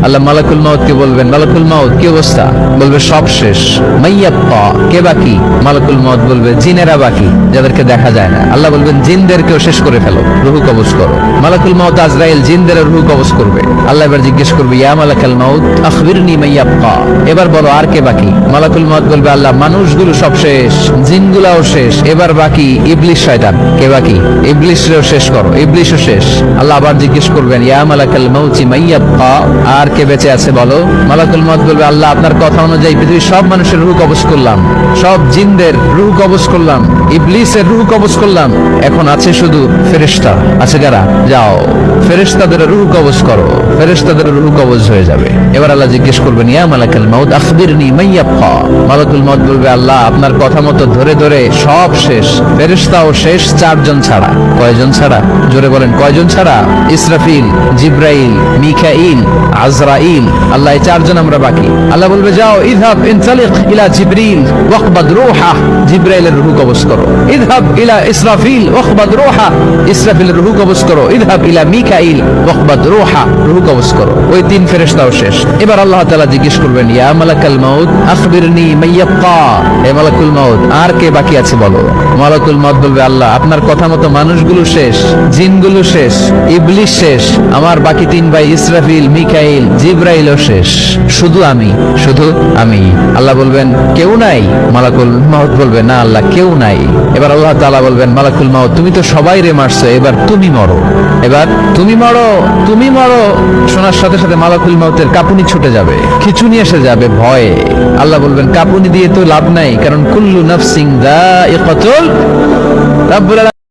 আল্লাহ মালাকুল মাউতকে বলবেন, মালাকুল মাউত কি অবস্থা? বলবে সব শেষ। মাইয়াব্বা, কে বাকি? মালাকুল মাউত বলবে জিনেরা বাকি, যাদেরকে দেখা যায় না। আল্লাহ বলবেন জিনদেরকেও শেষ করে ফেলো, রূহ কবজ করো। মালাকুল মাউত আজরাইল জিনদের রূহ কবজ করবে। আল্লাহ এবার জিজ্ঞেস করবে, ইয়া মালাকাল মাউত আখবিরনি মাইয়াব্বা, এবার বলো আর কে বাকি? মালাকুল মাউত বলবে, আল্লাহ মানুষগুলো সব শেষ, জিনগুলাও শেষ, এবার বাকি ইবলিস শয়তান। কে বাকি? ইবলিসও শেষ করো, ইবলিসও শেষ। আল্লাহ আবার জিজ্ঞেস করবেন, ইয়া মালাকাল মাউতি মাইয়াব্বা, আর কে বেঁচে আছে বলো? মালাকুল মাউত বলবে, আল্লাহ আপনার কথা অনুযায়ী পৃথিবীর সব মানুষের রূহ কবজ করলাম, সব জিনদের রূহ কবজ করলাম, ইবলিসের রূহ কবজ করলাম, এখন আছে শুধু ফেরেশতা। আছে কারা? যাও ফেরেশতাদের রূহ কবজ করো। ফেরেশতাদের রূহ কবজ হয়ে যাবে। এবার আল্লাহ জিজ্ঞেস করবেন, ইয়া মালাকাল মাউত আখবিরনি মাইয়াব্বা। মালাকুল মাউত বলবে, আল্লাহ আপনার কথা মতো ধরে ধরে সব শেষ, ফেরেশতাও শেষ, চারজন ছাড়া। কয়জন ছাড়া? জোরে বলেন, কয়জন ছাড়া? ইসরাফিল, জিব্রাইল, মিকাইল, আজরাইল। আল্লাহ এই চারজন আমরা বাকি। আল্লাহ বলবে, যাও ইযহাব ইনতালিক ইলা জিবরিল ওয়াকবাদ রূহা, জিব্রাইলের রূহ কবজ করো। ইযহাব ইলা ইসরাফিল ওয়াকবাদ রূহা, ইসরাফিলের রূহ কবজ করো। ইযহাব ইলা মিকাইল ওয়াকবাদ রূহা, রূহ কবজ করো। ওই তিন ফেরেশতাও শেষ। এবার আল্লাহ তাআলা জিজ্ঞেস করবেন, ইয়া মালাকাল মাউত আখবিরনি মাইয়াব্বা, হে মালাকুল মাউত আর কে বাকি আছে বলো? মালাকুল মাউত বলবে, আল্লাহ আপনার কথা মতো মানুষগুলো শেষ, জিনগুলো শেষ, ইবলিস শেষ, আমার বাকি তিন ভাই ইসরাফিল, মিকাইল, জিব্রাইলও শেষ, শুধু আমি, শুধু আমি। আল্লাহ বলবেন, কেউ নাই? মালাকুল মাউত বলবে, না আল্লাহ কেউ নাই। এবার আল্লাহ তাআলা বলবেন, মালাকুল মাউত তুমি তো সবাই রে মারছো, এবার তুমি মরো, এবার তুমি মরো, তুমি মরো। শোনার সাথে সাথে মালাকুল মাউতের কাঁপুনি ছুটে যাবে, খিঁচুনি এসে যাবে ভয়ে। আল্লাহ বলবেন, কাঁপুনি দিয়ে তো লাভ নাই, কারণ কুল্লু নাফসিন যায়িকাতুল, রাব্বুল